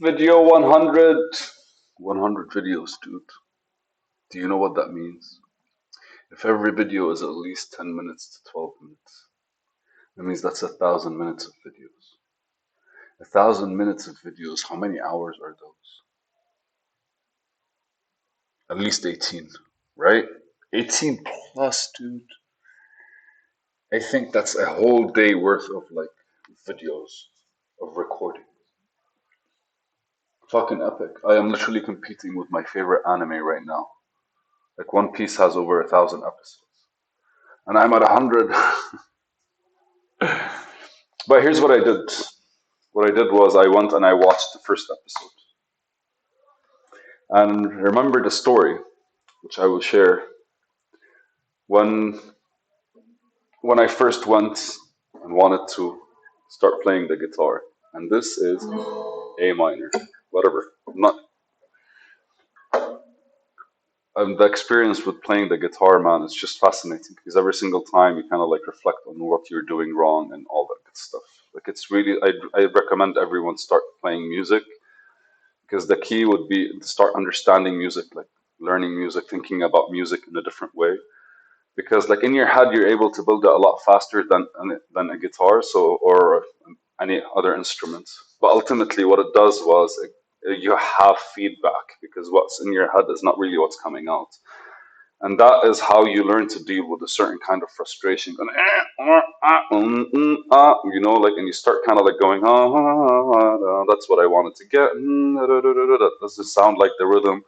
Video 100. 100 videos, dude. Do you know what that means? If every video is at least 10 minutes to 12 minutes, that means that's 1,000 minutes of videos. 1,000 minutes of videos, how many hours are those? At least 18, right? 18 plus, dude. I think that's a whole day worth of like videos of recording. Fucking epic. I am literally competing with my favorite anime right now. Like One Piece has over 1,000 episodes. And I'm at 100. But here's what I did. What I did was I went and I watched the first episode. And remember the story, which I will share. When when I first went and wanted to start playing the guitar. And this is A minor. Whatever. Not The experience with playing the guitar, man, it's just fascinating because every single time you kind of like reflect on what you're doing wrong and all that good stuff. Like it's really, I recommend everyone start playing music because the key would be to start understanding music, like learning music, thinking about music in a different way. Because like in your head, you're able to build it a lot faster than a guitar, so or any other instruments. But ultimately, what it does was you have feedback because what's in your head is not really what's coming out. And that is how you learn to deal with a certain kind of frustration. Going, like, and you start kind of like going, that's what I wanted to get. That doesn't sound like the rhythm.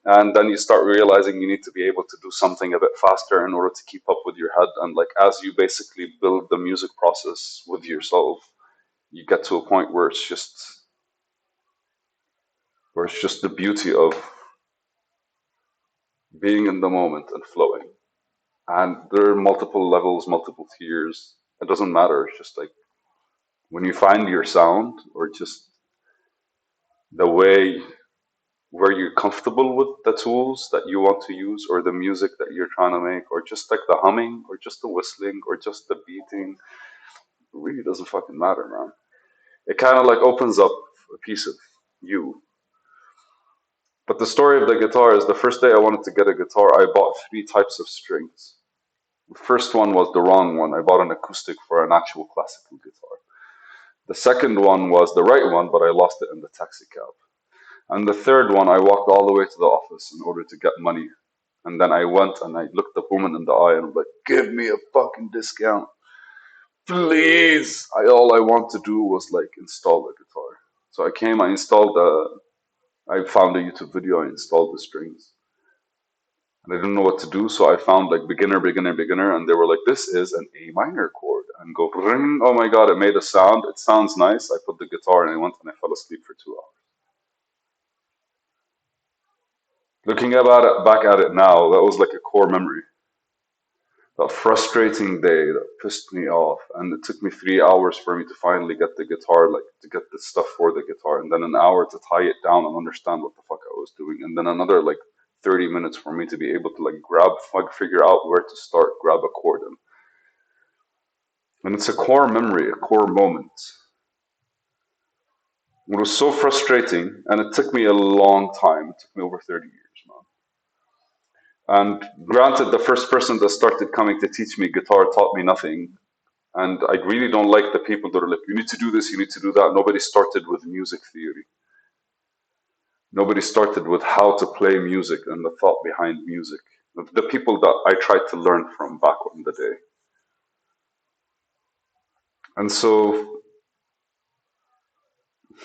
And then you start realizing you need to be able to do something a bit faster in order to keep up with your head. And like, as you basically build the music process with yourself, you get to a point where it's just the beauty of being in the moment and flowing. And there are multiple levels, multiple tiers. It doesn't matter. It's just like when you find your sound or just the way where you're comfortable with the tools that you want to use or the music that you're trying to make or just like the humming or just the whistling or just the beating, it really doesn't fucking matter, man. It kind of like opens up a piece of you. But the story of the guitar is the first day I wanted to get a guitar, I bought three types of strings. The first one was the wrong one. I bought an acoustic for an actual classical guitar. The second one was the right one, but I lost it in the taxi cab. And the third one, I walked all the way to the office in order to get money. And then I went and I looked the woman in the eye and was like, give me a fucking discount. Please. All I want to do was like install the guitar. So I came, I found a YouTube video, I installed the strings. And I didn't know what to do, so I found like beginner, beginner, beginner, and they were like, "This is an A minor chord," and go, ring. Oh my god, it made a sound. It sounds nice. I put the guitar and I went and I fell asleep for 2 hours. Looking about it, back at it now, that was like a core memory. That frustrating day that pissed me off, and it took me 3 hours for me to finally get the guitar, like to get the stuff for the guitar, and then an hour to tie it down and understand what the fuck I was doing, and then another like 30 minutes for me to be able to like figure out where to start, grab a chord, and it's a core memory, a core moment. It was so frustrating, and it took me a long time. It took me over 30 years, man. And granted, the first person that started coming to teach me guitar taught me nothing. And I really don't like the people that are like, you need to do this, you need to do that. Nobody started with music theory. Nobody started with how to play music and the thought behind music. The people that I tried to learn from back in the day. And so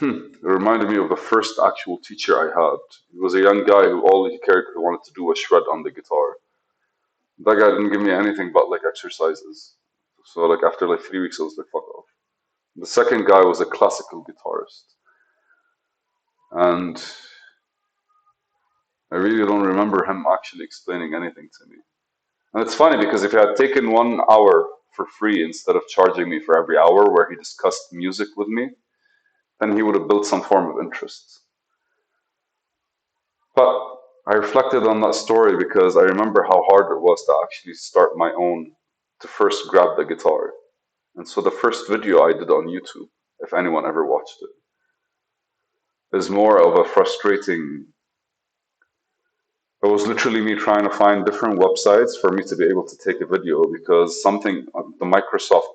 it reminded me of the first actual teacher I had. He was a young guy who all he cared he wanted to do was shred on the guitar. That guy didn't give me anything but like exercises. So like after like 3 weeks, I was like, fuck off. The second guy was a classical guitarist, and I really don't remember him actually explaining anything to me. And it's funny because if he had taken 1 hour for free instead of charging me for every hour where he discussed music with me, then he would have built some form of interest. But I reflected on that story because I remember how hard it was to actually start my own, to first grab the guitar. And so the first video I did on YouTube, if anyone ever watched it, is more of a frustrating. It was literally me trying to find different websites for me to be able to take a video because something the Microsoft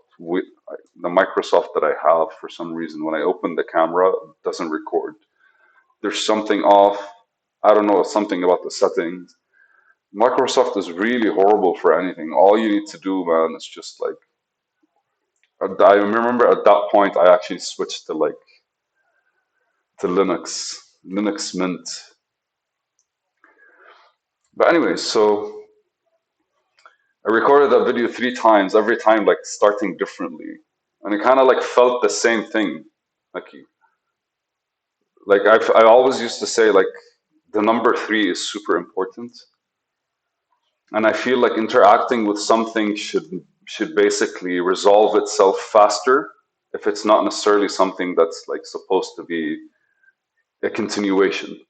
that I have for some reason when I open the camera it doesn't record. There's something off. I don't know, something about the settings. Microsoft is really horrible for anything. All you need to do, man, is just like I remember at that point I actually switched to Linux Mint. But anyway, so I recorded that video 3 times, every time like starting differently, and it kind of like felt the same thing. Like I always used to say like the number three is super important, and I feel like interacting with something should basically resolve itself faster if it's not necessarily something that's like supposed to be a continuation.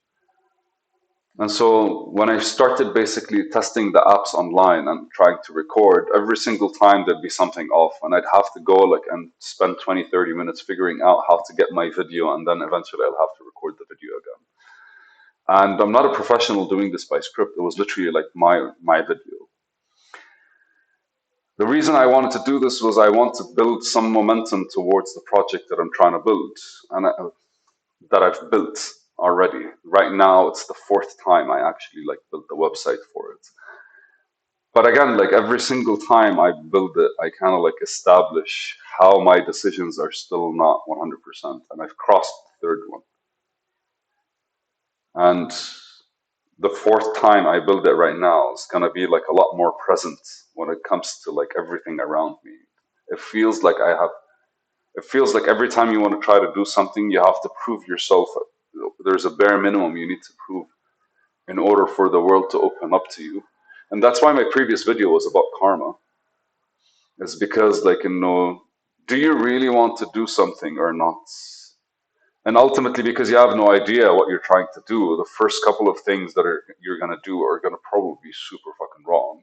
And so when I started basically testing the apps online and trying to record, every single time there'd be something off and I'd have to go like and spend 20, 30 minutes figuring out how to get my video and then eventually I'll have to record the video again. And I'm not a professional doing this by script. It was literally like my video. The reason I wanted to do this was I want to build some momentum towards the project that I'm trying to build. And that I've built already. Right now, it's the fourth time I actually like built the website for it. But again, like every single time I build it, I kind of like establish how my decisions are still not 100%. And I've crossed the third one. And the fourth time I build it right now is going to be like a lot more present when it comes to like everything around me. It feels like it feels like every time you want to try to do something, you have to prove yourself. There's a bare minimum you need to prove in order for the world to open up to you. And that's why my previous video was about karma. Is because do you really want to do something or not? And ultimately, because you have no idea what you're trying to do, the first couple of things that you're gonna do are gonna probably be super fucking wrong.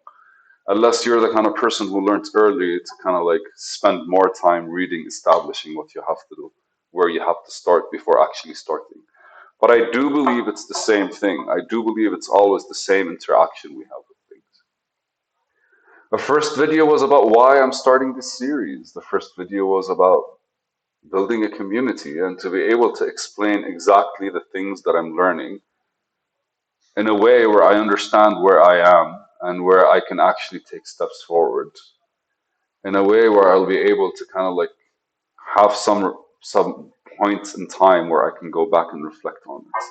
Unless you're the kind of person who learned early to kind of like spend more time reading, establishing what you have to do, where you have to start before actually starting. But I do believe it's the same thing. I do believe it's always the same interaction we have with things. The first video was about why I'm starting this series. The first video was about building a community and to be able to explain exactly the things that I'm learning in a way where I understand where I am and where I can actually take steps forward. In a way where I'll be able to kind of like have some points in time where I can go back and reflect on it.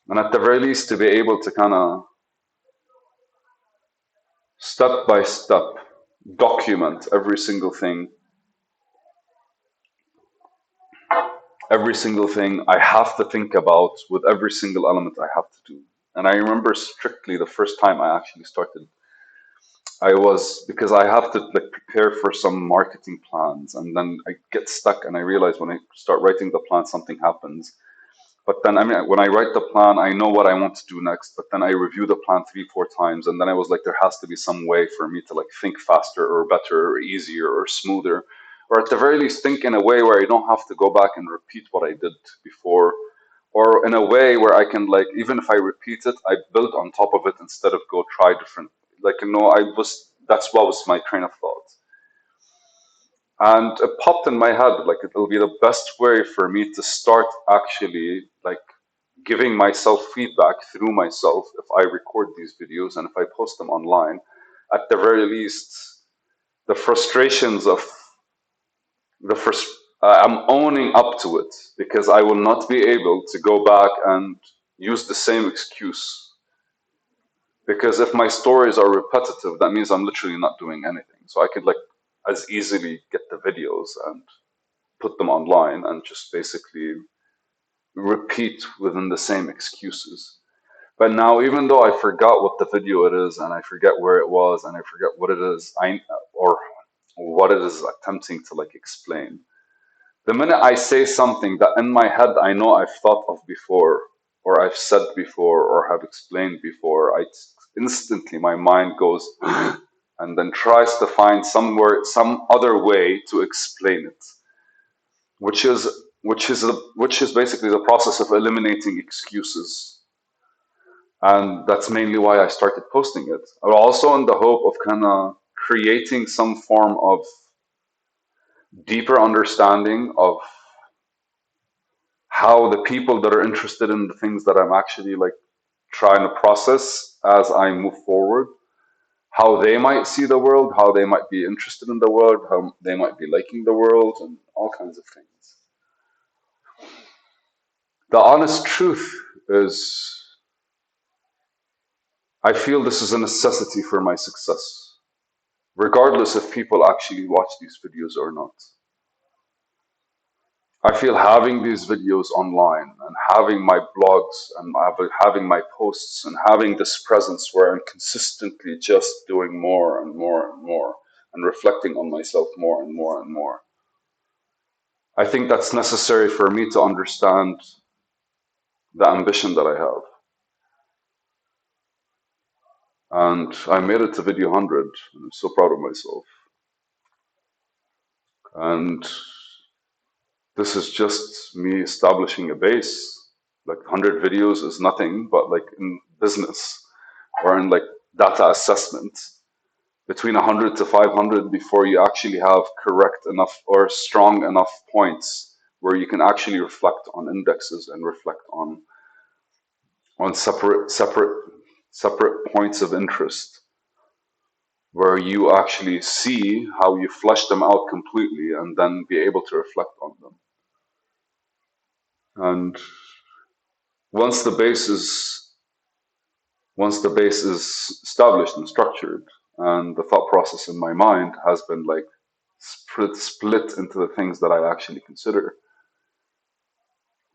And at the very least to be able to kind of step by step document every single thing I have to think about with every single element I have to do. And I remember strictly the first time I actually started, I was because I have to like prepare for some marketing plans, and then I get stuck, and I realize when I start writing the plan, something happens. But then, I mean, when I write the plan, I know what I want to do next. But then I review the plan 3, 4 times, and then I was like, there has to be some way for me to like think faster or better or easier or smoother, or at the very least think in a way where I don't have to go back and repeat what I did before, or in a way where I can like, even if I repeat it, I build on top of it instead of go try different. Like that's what was my train of thought. And it popped in my head, like it'll be the best way for me to start actually like giving myself feedback through myself if I record these videos and if I post them online. At the very least, the frustrations of the first, I'm owning up to it because I will not be able to go back and use the same excuse. Because if my stories are repetitive, that means I'm literally not doing anything. So I could like as easily get the videos and put them online and just basically repeat within the same excuses. But now, even though I forgot what the video it is, and I forget where it was, and I forget what it is, or what it is attempting to like explain, the minute I say something that in my head I know I've thought of before, or I've said before, or have explained before, I instantly my mind goes and then tries to find some other way to explain it, which is which is basically the process of eliminating excuses. And that's mainly why I started posting it. Also in the hope of kind of creating some form of deeper understanding of how the people that are interested in the things that I'm actually like trying to process as I move forward, how they might see the world, how they might be interested in the world, how they might be liking the world, and all kinds of things. The honest truth is, I feel this is a necessity for my success, regardless if people actually watch these videos or not. I feel having these videos online and having my blogs and having my posts and having this presence where I'm consistently just doing more and more and more and reflecting on myself more and more and more. I think that's necessary for me to understand the ambition that I have. And I made it to video 100, and I'm so proud of myself. And this is just me establishing a base. Like 100 videos is nothing, but like in business or in like data assessment, between 100 to 500 before you actually have correct enough or strong enough points where you can actually reflect on indexes and reflect on separate points of interest where you actually see how you flesh them out completely and then be able to reflect on them. And once the base is once the base is established and structured, and the thought process in my mind has been like split into the things that I actually consider.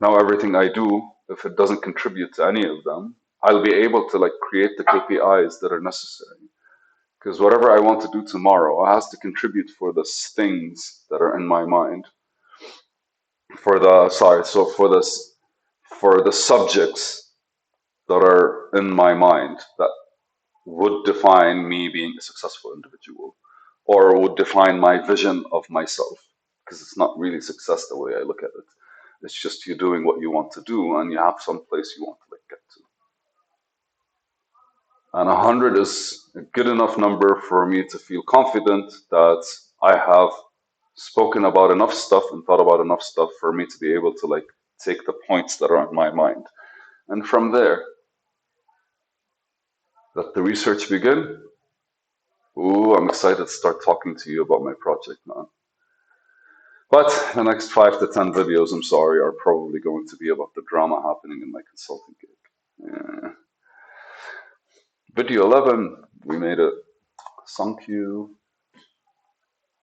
Now everything I do, if it doesn't contribute to any of them, I'll be able to like create the KPIs that are necessary. Because whatever I want to do tomorrow has to contribute for the things that are in my mind. For the subjects that are in my mind that would define me being a successful individual or would define my vision of myself. Because it's not really success the way I look at it. It's just you doing what you want to do and you have some place you want to like get to. And 100 is a good enough number for me to feel confident that I have spoken about enough stuff and thought about enough stuff for me to be able to like take the points that are in my mind. And from there, let the research begin. Ooh, I'm excited to start talking to you about my project, man. But the next 5 to 10 videos, I'm sorry, are probably going to be about the drama happening in my consulting gig. Yeah. Video 11, we made it. Thank you.